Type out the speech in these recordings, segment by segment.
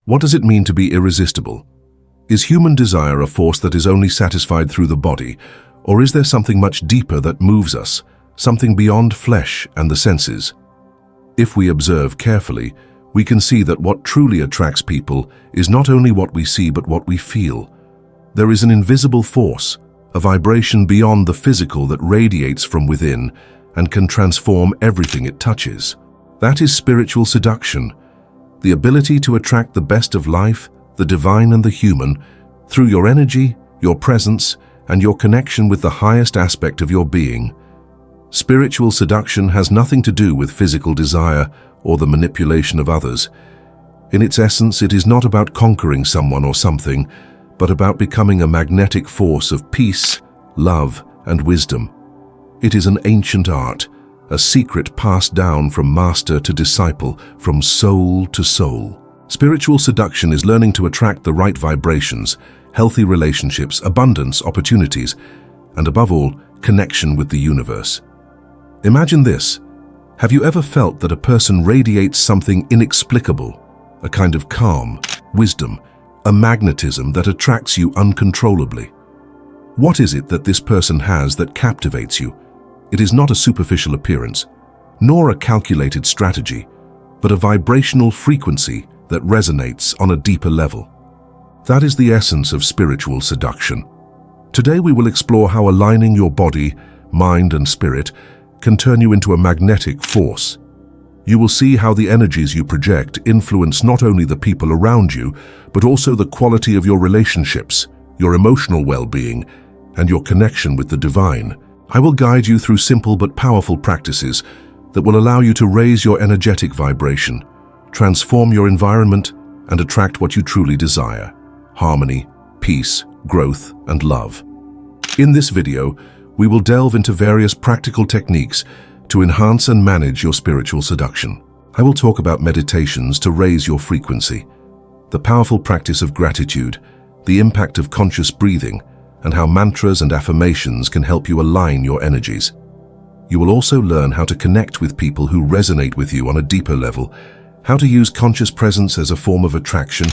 What does it mean to be irresistible? Is human desire a force that is only satisfied through the body, or is there something much deeper that moves us, something beyond flesh and the senses? If we observe carefully, we can see that what truly attracts people is not only what we see but what we feel. There is an invisible force, a vibration beyond the physical that radiates from within and can transform everything it touches. That is spiritual seduction, the ability to attract the best of life, the divine and the human, through your energy, your presence, and your connection with the highest aspect of your being. Spiritual seduction has nothing to do with physical desire or the manipulation of others. In its essence, it is not about conquering someone or something, but about becoming a magnetic force of peace, love, and wisdom. It is an ancient art, a secret passed down from master to disciple, from soul to soul. Spiritual seduction is learning to attract the right vibrations, healthy relationships, abundance, opportunities, and above all, connection with the universe. Imagine this. Have you ever felt that a person radiates something inexplicable, a kind of calm, wisdom, a magnetism that attracts you uncontrollably? What is it that this person has that captivates you? It is not a superficial appearance, nor a calculated strategy, but a vibrational frequency that resonates on a deeper level. That is the essence of spiritual seduction. Today we will explore how aligning your body, mind, and spirit can turn you into a magnetic force. You will see how the energies you project influence not only the people around you, but also the quality of your relationships, your emotional well-being, and your connection with the divine. I will guide you through simple but powerful practices that will allow you to raise your energetic vibration, transform your environment, and attract what you truly desire: harmony, peace, growth, and love. In this video, we will delve into various practical techniques to enhance and manage your spiritual seduction. I will talk about meditations to raise your frequency, the powerful practice of gratitude, the impact of conscious breathing, and how mantras and affirmations can help you align your energies. You will also learn how to connect with people who resonate with you on a deeper level, how to use conscious presence as a form of attraction,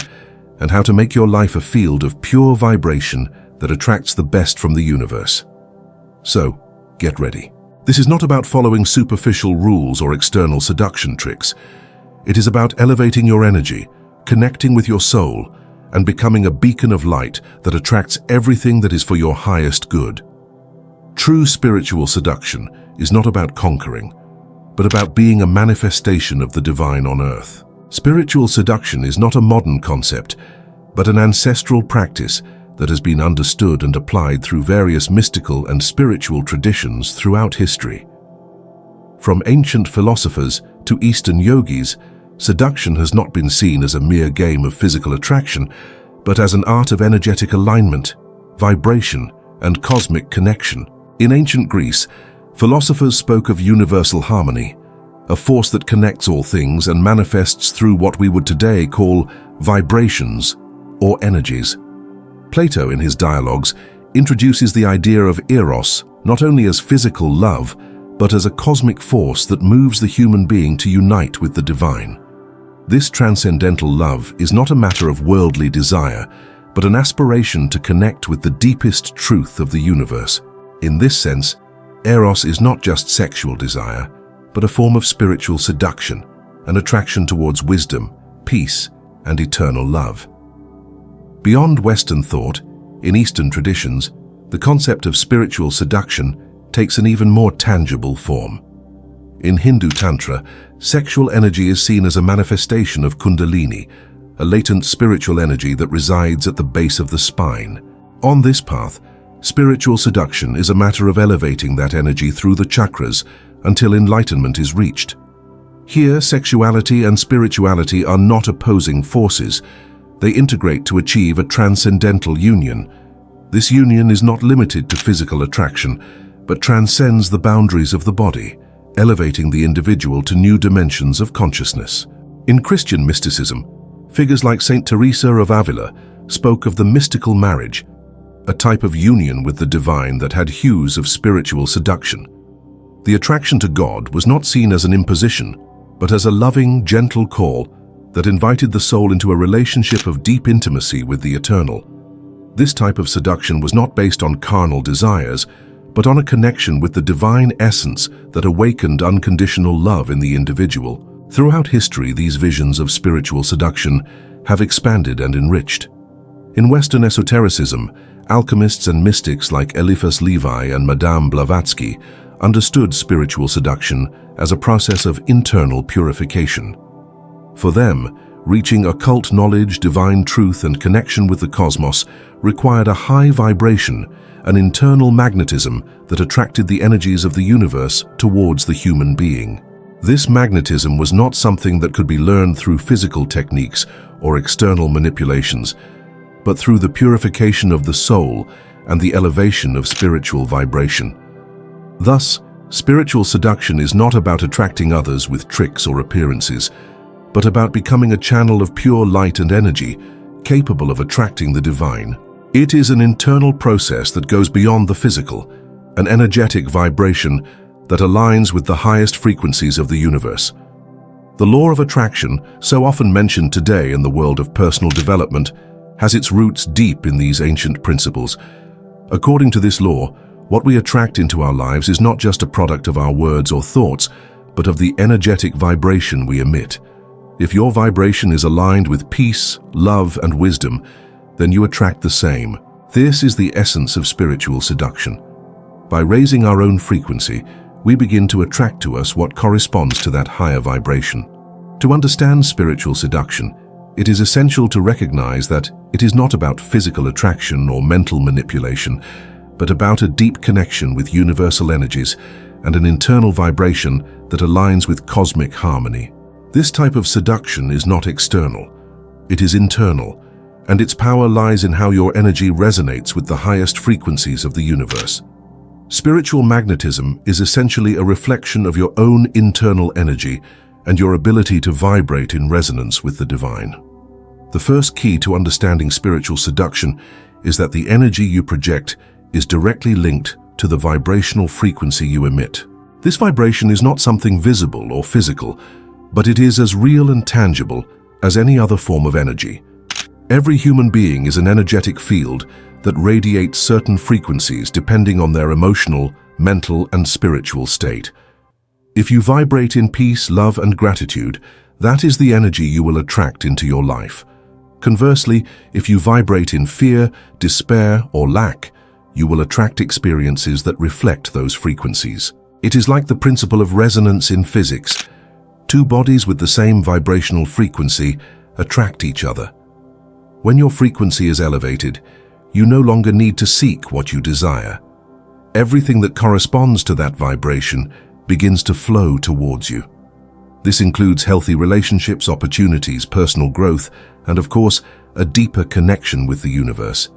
and how to make your life a field of pure vibration that attracts the best from the universe. So, get ready. This is not about following superficial rules or external seduction tricks. It is about elevating your energy, connecting with your soul, and becoming a beacon of light that attracts everything that is for your highest good. True spiritual seduction is not about conquering, but about being a manifestation of the divine on earth. Spiritual seduction is not a modern concept, but an ancestral practice that has been understood and applied through various mystical and spiritual traditions throughout history. From ancient philosophers to Eastern yogis, seduction has not been seen as a mere game of physical attraction, but as an art of energetic alignment, vibration, and cosmic connection. In ancient Greece, philosophers spoke of universal harmony, a force that connects all things and manifests through what we would today call vibrations or energies. Plato, in his dialogues, introduces the idea of eros not only as physical love, but as a cosmic force that moves the human being to unite with the divine. This transcendental love is not a matter of worldly desire, but an aspiration to connect with the deepest truth of the universe. In this sense, eros is not just sexual desire, but a form of spiritual seduction, an attraction towards wisdom, peace, and eternal love. Beyond Western thought, in Eastern traditions, the concept of spiritual seduction takes an even more tangible form. In Hindu Tantra, sexual energy is seen as a manifestation of Kundalini, a latent spiritual energy that resides at the base of the spine. On this path, spiritual seduction is a matter of elevating that energy through the chakras until enlightenment is reached. Here, sexuality and spirituality are not opposing forces. They integrate to achieve a transcendental union. This union is not limited to physical attraction, but transcends the boundaries of the body, elevating the individual to new dimensions of consciousness. In Christian mysticism, figures like Saint Teresa of Avila spoke of the mystical marriage, a type of union with the divine that had hues of spiritual seduction. The attraction to God was not seen as an imposition, but as a loving, gentle call that invited the soul into a relationship of deep intimacy with the eternal. This type of seduction was not based on carnal desires, but on a connection with the divine essence that awakened unconditional love in the individual. Throughout history, these visions of spiritual seduction have expanded and enriched. In Western esotericism, alchemists and mystics like Eliphas Levi and Madame Blavatsky understood spiritual seduction as a process of internal purification. For them, reaching occult knowledge, divine truth, and connection with the cosmos required a high vibration, an internal magnetism that attracted the energies of the universe towards the human being. This magnetism was not something that could be learned through physical techniques or external manipulations, but through the purification of the soul and the elevation of spiritual vibration. Thus, spiritual seduction is not about attracting others with tricks or appearances, but about becoming a channel of pure light and energy, capable of attracting the divine. It is an internal process that goes beyond the physical, an energetic vibration that aligns with the highest frequencies of the universe. The law of attraction, so often mentioned today in the world of personal development, has its roots deep in these ancient principles. According to this law, what we attract into our lives is not just a product of our words or thoughts, but of the energetic vibration we emit. If your vibration is aligned with peace, love, and wisdom, then you attract the same. This is the essence of spiritual seduction. By raising our own frequency, we begin to attract to us what corresponds to that higher vibration. To understand spiritual seduction, it is essential to recognize that it is not about physical attraction or mental manipulation, but about a deep connection with universal energies and an internal vibration that aligns with cosmic harmony. This type of seduction is not external. It is internal, and its power lies in how your energy resonates with the highest frequencies of the universe. Spiritual magnetism is essentially a reflection of your own internal energy and your ability to vibrate in resonance with the divine. The first key to understanding spiritual seduction is that the energy you project is directly linked to the vibrational frequency you emit. This vibration is not something visible or physical, but it is as real and tangible as any other form of energy. Every human being is an energetic field that radiates certain frequencies depending on their emotional, mental, and spiritual state. If you vibrate in peace, love, and gratitude, that is the energy you will attract into your life. Conversely, if you vibrate in fear, despair, or lack, you will attract experiences that reflect those frequencies. It is like the principle of resonance in physics. Two bodies with the same vibrational frequency attract each other. When your frequency is elevated, you no longer need to seek what you desire. Everything that corresponds to that vibration begins to flow towards you. This includes healthy relationships, opportunities, personal growth, and of course, a deeper connection with the universe.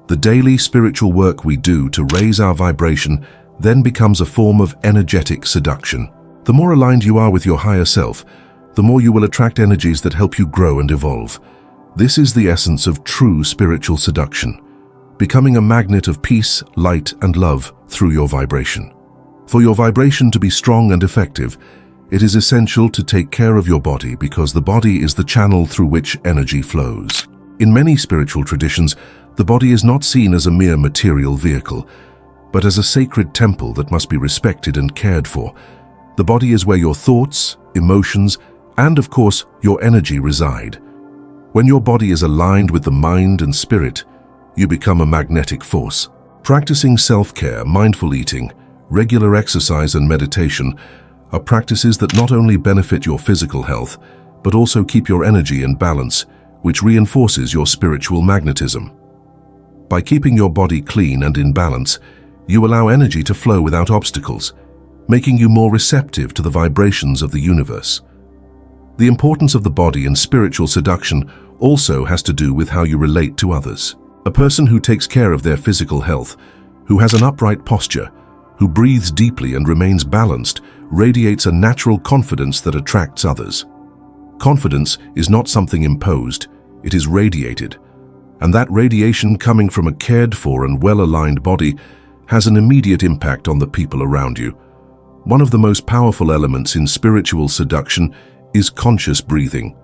The daily spiritual work we do to raise our vibration then becomes a form of energetic seduction. The more aligned you are with your higher self, the more you will attract energies that help you grow and evolve. This is the essence of true spiritual seduction, becoming a magnet of peace, light, and love through your vibration. For your vibration to be strong and effective, it is essential to take care of your body because the body is the channel through which energy flows. In many spiritual traditions, the body is not seen as a mere material vehicle, but as a sacred temple that must be respected and cared for. The body is where your thoughts, emotions, and of course, your energy reside. When your body is aligned with the mind and spirit, you become a magnetic force. Practicing self-care, mindful eating, regular exercise, and meditation are practices that not only benefit your physical health, but also keep your energy in balance, which reinforces your spiritual magnetism. By keeping your body clean and in balance, you allow energy to flow without obstacles, making you more receptive to the vibrations of the universe. The importance of the body in spiritual seduction also has to do with how you relate to others. A person who takes care of their physical health, who has an upright posture, who breathes deeply and remains balanced, radiates a natural confidence that attracts others. Confidence is not something imposed, it is radiated. And that radiation coming from a cared-for and well-aligned body has an immediate impact on the people around you. One of the most powerful elements in spiritual seduction is conscious breathing.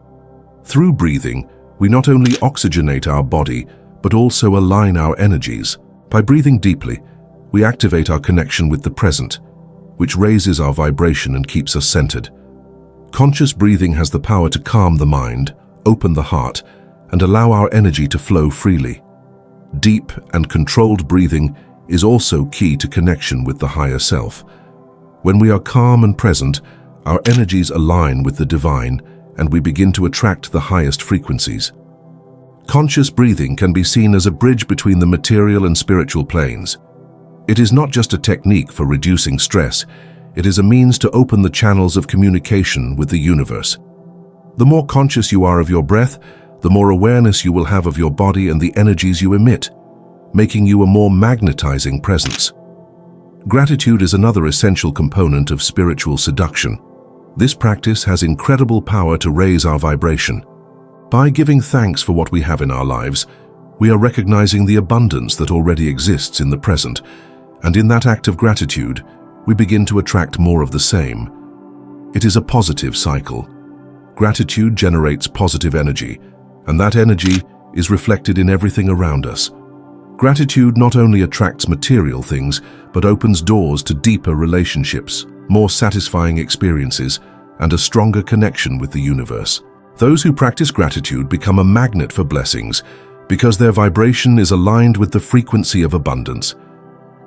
Through breathing, we not only oxygenate our body, but also align our energies. By breathing deeply, we activate our connection with the present, which raises our vibration and keeps us centered. Conscious breathing has the power to calm the mind, open the heart, and allow our energy to flow freely. Deep and controlled breathing is also key to connection with the higher self. When we are calm and present, our energies align with the divine, and we begin to attract the highest frequencies. Conscious breathing can be seen as a bridge between the material and spiritual planes. It is not just a technique for reducing stress, it is a means to open the channels of communication with the universe. The more conscious you are of your breath, the more awareness you will have of your body and the energies you emit, making you a more magnetizing presence. Gratitude is another essential component of spiritual seduction. This practice has incredible power to raise our vibration. By giving thanks for what we have in our lives, we are recognizing the abundance that already exists in the present, and in that act of gratitude, we begin to attract more of the same. It is a positive cycle. Gratitude generates positive energy, and that energy is reflected in everything around us. Gratitude not only attracts material things, but opens doors to deeper relationships, more satisfying experiences, and a stronger connection with the universe. Those who practice gratitude become a magnet for blessings because their vibration is aligned with the frequency of abundance.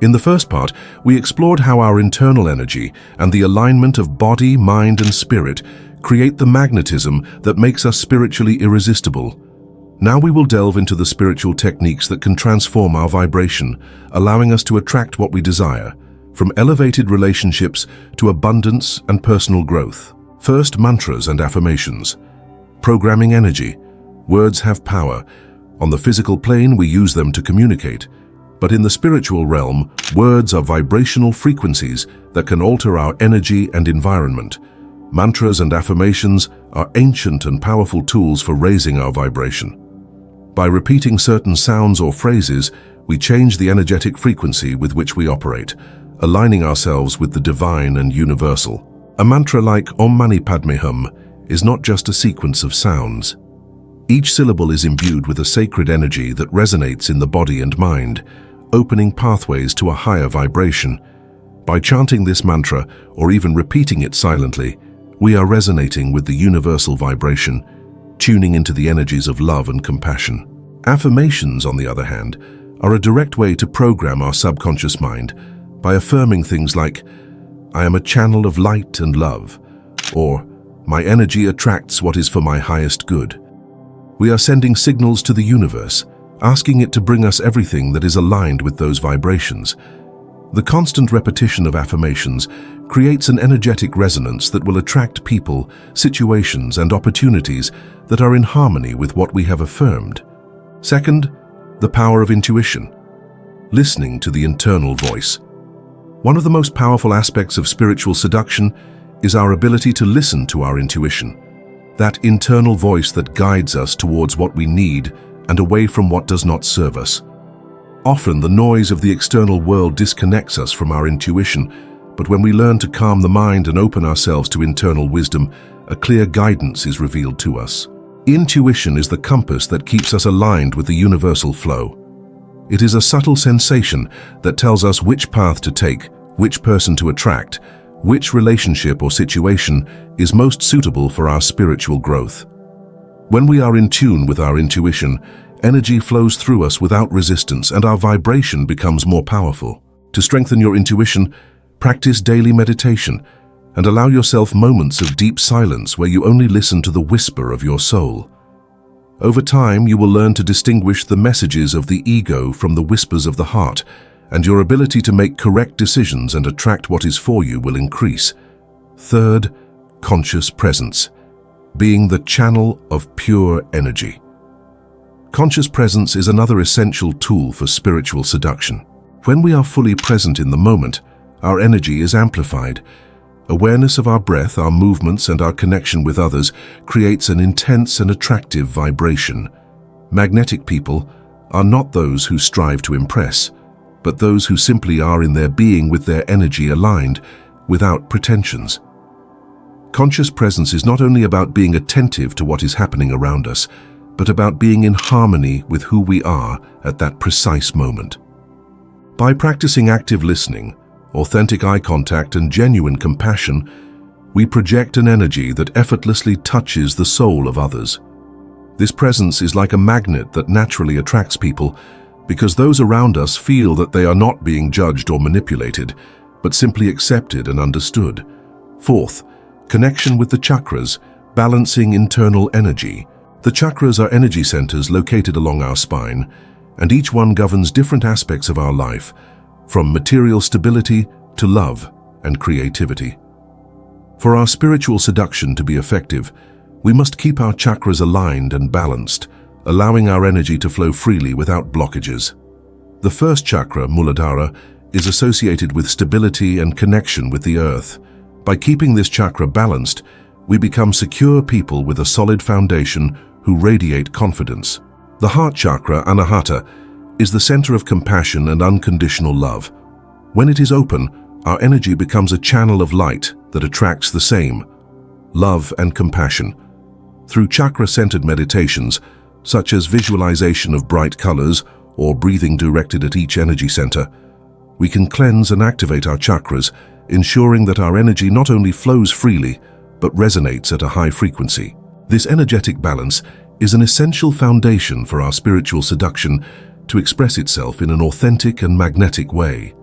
In the first part, we explored how our internal energy and the alignment of body, mind, and spirit create the magnetism that makes us spiritually irresistible. Now we will delve into the spiritual techniques that can transform our vibration, allowing us to attract what we desire, from elevated relationships to abundance and personal growth. First, mantras and affirmations. Programming energy. Words have power. On the physical plane, we use them to communicate. But in the spiritual realm, words are vibrational frequencies that can alter our energy and environment. Mantras and affirmations are ancient and powerful tools for raising our vibration. By repeating certain sounds or phrases, we change the energetic frequency with which we operate, aligning ourselves with the divine and universal. A mantra like Om Mani Padme Hum is not just a sequence of sounds. Each syllable is imbued with a sacred energy that resonates in the body and mind, opening pathways to a higher vibration. By chanting this mantra, or even repeating it silently, we are resonating with the universal vibration, tuning into the energies of love and compassion. Affirmations, on the other hand, are a direct way to program our subconscious mind by affirming things like, "I am a channel of light and love," or "My energy attracts what is for my highest good." We are sending signals to the universe, asking it to bring us everything that is aligned with those vibrations. The constant repetition of affirmations creates an energetic resonance that will attract people, situations, and opportunities that are in harmony with what we have affirmed. Second, the power of intuition. Listening to the internal voice. One of the most powerful aspects of spiritual seduction is our ability to listen to our intuition, that internal voice that guides us towards what we need and away from what does not serve us. Often, the noise of the external world disconnects us from our intuition, but when we learn to calm the mind and open ourselves to internal wisdom, a clear guidance is revealed to us. Intuition is the compass that keeps us aligned with the universal flow. It is a subtle sensation that tells us which path to take, which person to attract, which relationship or situation is most suitable for our spiritual growth. When we are in tune with our intuition, energy flows through us without resistance and our vibration becomes more powerful. To strengthen your intuition, practice daily meditation and allow yourself moments of deep silence where you only listen to the whisper of your soul. Over time, you will learn to distinguish the messages of the ego from the whispers of the heart, and your ability to make correct decisions and attract what is for you will increase. Third, conscious presence. Being the channel of pure energy. Conscious presence is another essential tool for spiritual seduction. When we are fully present in the moment, our energy is amplified. Awareness of our breath, our movements, and our connection with others creates an intense and attractive vibration. Magnetic people are not those who strive to impress, but those who simply are in their being with their energy aligned, without pretensions. Conscious presence is not only about being attentive to what is happening around us, but about being in harmony with who we are at that precise moment. By practicing active listening, authentic eye contact, and genuine compassion, we project an energy that effortlessly touches the soul of others. This presence is like a magnet that naturally attracts people because those around us feel that they are not being judged or manipulated, but simply accepted and understood. Fourth, connection with the chakras, balancing internal energy. The chakras are energy centers located along our spine, and each one governs different aspects of our life, from material stability to love and creativity. For our spiritual seduction to be effective, we must keep our chakras aligned and balanced, allowing our energy to flow freely without blockages. The first chakra, Muladhara, is associated with stability and connection with the earth. By keeping this chakra balanced, we become secure people with a solid foundation who radiate confidence. The heart chakra, Anahata, is the center of compassion and unconditional love. When it is open, our energy becomes a channel of light that attracts the same, love and compassion. Through chakra-centered meditations, such as visualization of bright colors or breathing directed at each energy center, we can cleanse and activate our chakras, ensuring that our energy not only flows freely, but resonates at a high frequency. This energetic balance is an essential foundation for our spiritual seduction to express itself in an authentic and magnetic way.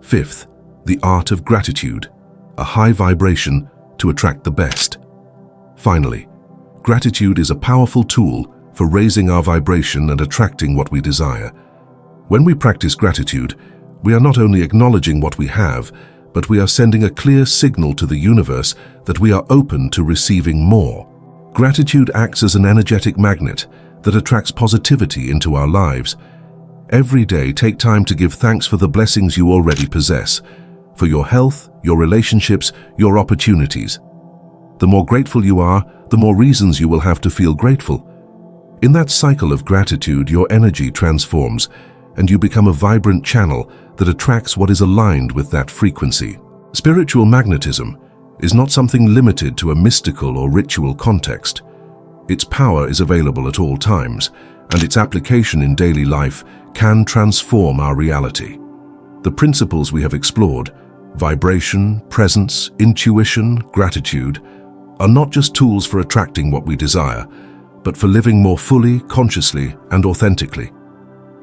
Fifth, the art of gratitude, a high vibration to attract the best. Finally, gratitude is a powerful tool for raising our vibration and attracting what we desire. When we practice gratitude, we are not only acknowledging what we have, but we are sending a clear signal to the universe that we are open to receiving more. Gratitude acts as an energetic magnet that attracts positivity into our lives. Every day, take time to give thanks for the blessings you already possess, for your health, your relationships, your opportunities. The more grateful you are, the more reasons you will have to feel grateful. In that cycle of gratitude, your energy transforms, and you become a vibrant channel that attracts what is aligned with that frequency. Spiritual magnetism is not something limited to a mystical or ritual context. Its power is available at all times, and its application in daily life can transform our reality. The principles we have explored, vibration, presence, intuition, gratitude, are not just tools for attracting what we desire, but for living more fully, consciously, and authentically.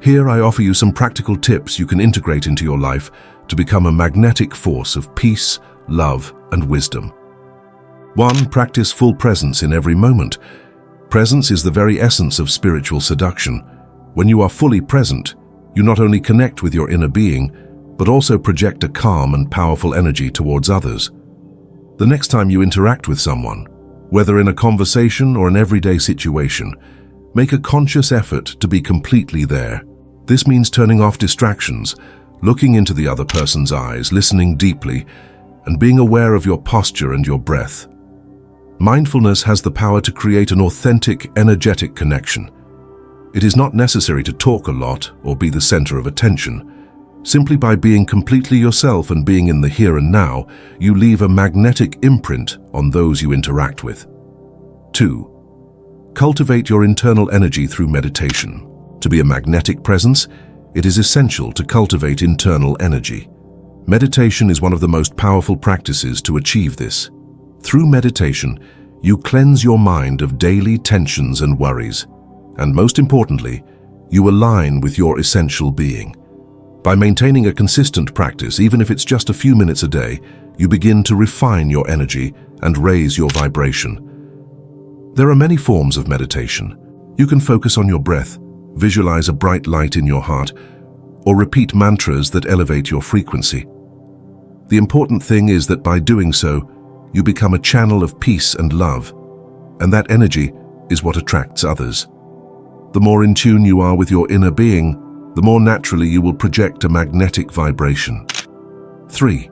Here I offer you some practical tips you can integrate into your life to become a magnetic force of peace, love, and wisdom. 1. Practice full presence in every moment. Presence is the very essence of spiritual seduction. When you are fully present, you not only connect with your inner being, but also project a calm and powerful energy towards others. The next time you interact with someone, whether in a conversation or an everyday situation, make a conscious effort to be completely there. This means turning off distractions, looking into the other person's eyes, listening deeply, and being aware of your posture and your breath. Mindfulness has the power to create an authentic, energetic connection. It is not necessary to talk a lot or be the center of attention. Simply by being completely yourself and being in the here and now, you leave a magnetic imprint on those you interact with. 2. Cultivate your internal energy through meditation. To be a magnetic presence, it is essential to cultivate internal energy. Meditation is one of the most powerful practices to achieve this. Through meditation, you cleanse your mind of daily tensions and worries, and most importantly, you align with your essential being. By maintaining a consistent practice, even if it's just a few minutes a day, you begin to refine your energy and raise your vibration. There are many forms of meditation. You can focus on your breath, visualize a bright light in your heart, or repeat mantras that elevate your frequency. The important thing is that by doing so, you become a channel of peace and love, and that energy is what attracts others. The more in tune you are with your inner being, the more naturally you will project a magnetic vibration. 3.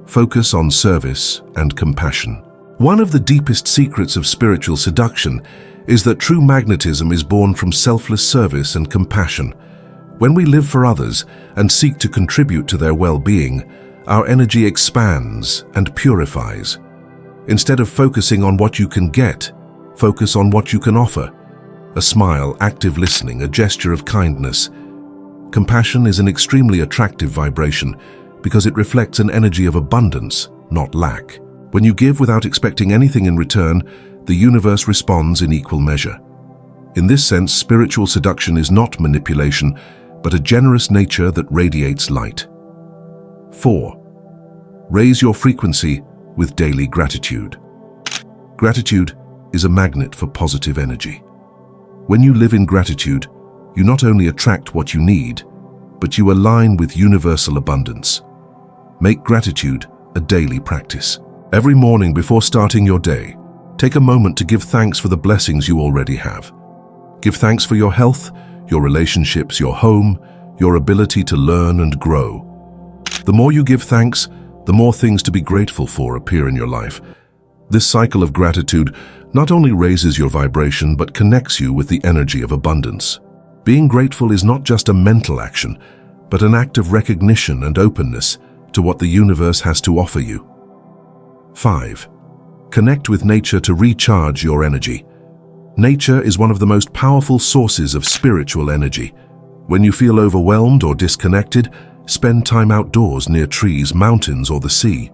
Focus on service and compassion. One of the deepest secrets of spiritual seduction is that true magnetism is born from selfless service and compassion. When we live for others and seek to contribute to their well-being, our energy expands and purifies. Instead of focusing on what you can get, focus on what you can offer. A smile, active listening, a gesture of kindness. Compassion is an extremely attractive vibration because it reflects an energy of abundance, not lack. When you give without expecting anything in return, the universe responds in equal measure. In this sense, spiritual seduction is not manipulation, but a generous nature that radiates light. 4. Raise your frequency with daily gratitude. Gratitude is a magnet for positive energy. When you live in gratitude, you not only attract what you need, but you align with universal abundance. Make gratitude a daily practice. Every morning before starting your day, take a moment to give thanks for the blessings you already have. Give thanks for your health, your relationships, your home, your ability to learn and grow. The more you give thanks, the more things to be grateful for appear in your life. This cycle of gratitude not only raises your vibration but connects you with the energy of abundance. Being grateful is not just a mental action, but an act of recognition and openness to what the universe has to offer you. 5. Connect with nature to recharge your energy. Nature is one of the most powerful sources of spiritual energy. When you feel overwhelmed or disconnected, spend time outdoors near trees, mountains, or the sea.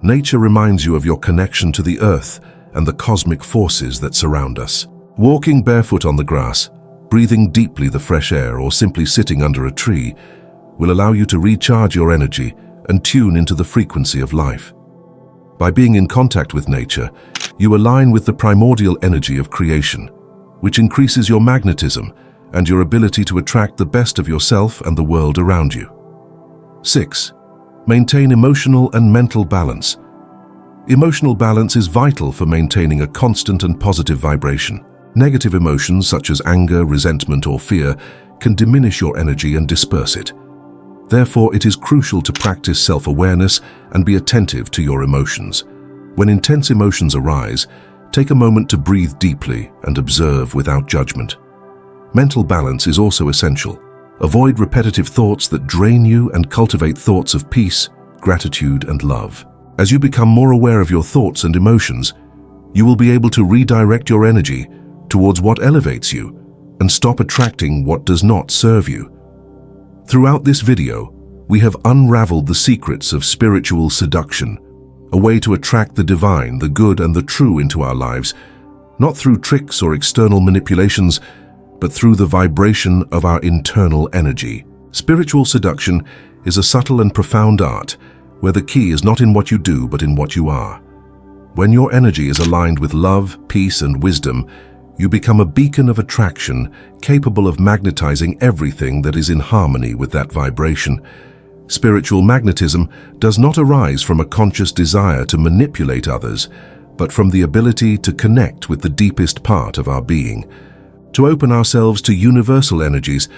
Nature reminds you of your connection to the earth and the cosmic forces that surround us. Walking barefoot on the grass, breathing deeply the fresh air, or simply sitting under a tree will allow you to recharge your energy and tune into the frequency of life. By being in contact with nature, you align with the primordial energy of creation, which increases your magnetism and your ability to attract the best of yourself and the world around you. 6. Maintain emotional and mental balance. Emotional balance is vital for maintaining a constant and positive vibration. Negative emotions such as anger, resentment, or fear can diminish your energy and disperse it. Therefore, it is crucial to practice self-awareness and be attentive to your emotions. When intense emotions arise, take a moment to breathe deeply and observe without judgment. Mental balance is also essential. Avoid repetitive thoughts that drain you and cultivate thoughts of peace, gratitude, and love. As you become more aware of your thoughts and emotions, you will be able to redirect your energy towards what elevates you and stop attracting what does not serve you. Throughout this video, we have unraveled the secrets of spiritual seduction, a way to attract the divine, the good, and the true into our lives, not through tricks or external manipulations, but through the vibration of our internal energy. Spiritual seduction is a subtle and profound art, where the key is not in what you do, but in what you are. When your energy is aligned with love, peace, and wisdom, you become a beacon of attraction, capable of magnetizing everything that is in harmony with that vibration. Spiritual magnetism does not arise from a conscious desire to manipulate others, but from the ability to connect with the deepest part of our being, to open ourselves to universal energies,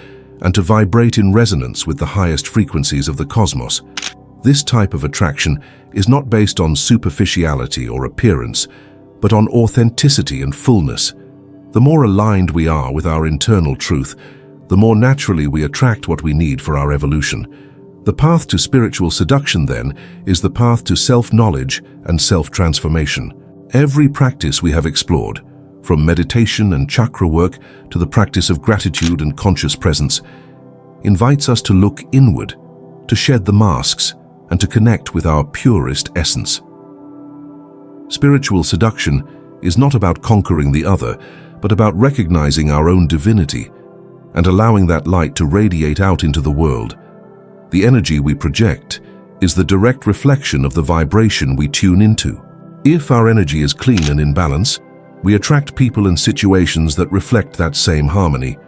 and to vibrate in resonance with the highest frequencies of the cosmos. This type of attraction is not based on superficiality or appearance, but on authenticity and fullness. The more aligned we are with our internal truth, the more naturally we attract what we need for our evolution. The path to spiritual seduction, then, is the path to self-knowledge and self-transformation. Every practice we have explored, from meditation and chakra work to the practice of gratitude and conscious presence, invites us to look inward, to shed the masks, and to connect with our purest essence. Spiritual seduction is not about conquering the other, but about recognizing our own divinity and allowing that light to radiate out into the world. The energy we project is the direct reflection of the vibration we tune into. If our energy is clean and in balance, we attract people and situations that reflect that same harmony.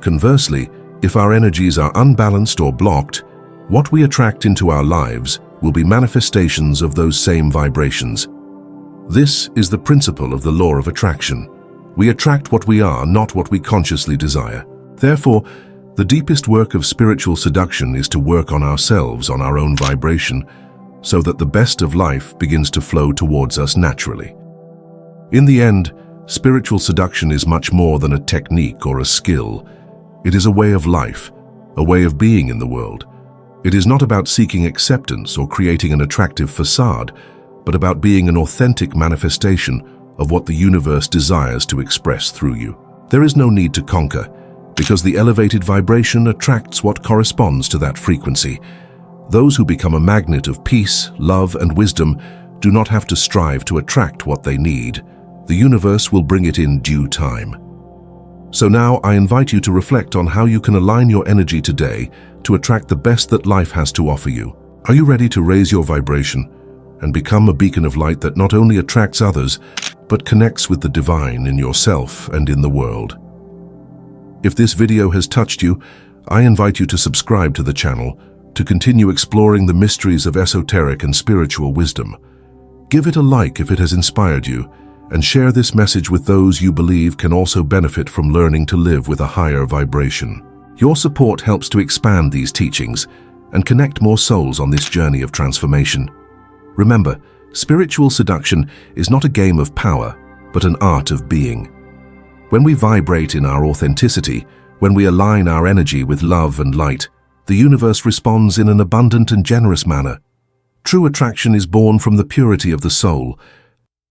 Conversely, if our energies are unbalanced or blocked, what we attract into our lives will be manifestations of those same vibrations. This is the principle of the law of attraction. We attract what we are, not what we consciously desire. Therefore, the deepest work of spiritual seduction is to work on ourselves, on our own vibration, so that the best of life begins to flow towards us naturally. In the end, spiritual seduction is much more than a technique or a skill. It is a way of life, a way of being in the world. It is not about seeking acceptance or creating an attractive facade, but about being an authentic manifestation of what the universe desires to express through you. There is no need to conquer, because the elevated vibration attracts what corresponds to that frequency. Those who become a magnet of peace, love, and wisdom do not have to strive to attract what they need. The universe will bring it in due time. So now I invite you to reflect on how you can align your energy today to attract the best that life has to offer you. Are you ready to raise your vibration and become a beacon of light that not only attracts others, but connects with the divine in yourself and in the world? If this video has touched you, I invite you to subscribe to the channel to continue exploring the mysteries of esoteric and spiritual wisdom. Give it a like if it has inspired you, and share this message with those you believe can also benefit from learning to live with a higher vibration. Your support helps to expand these teachings and connect more souls on this journey of transformation. Remember, spiritual seduction is not a game of power, but an art of being. When we vibrate in our authenticity, when we align our energy with love and light, the universe responds in an abundant and generous manner. True attraction is born from the purity of the soul,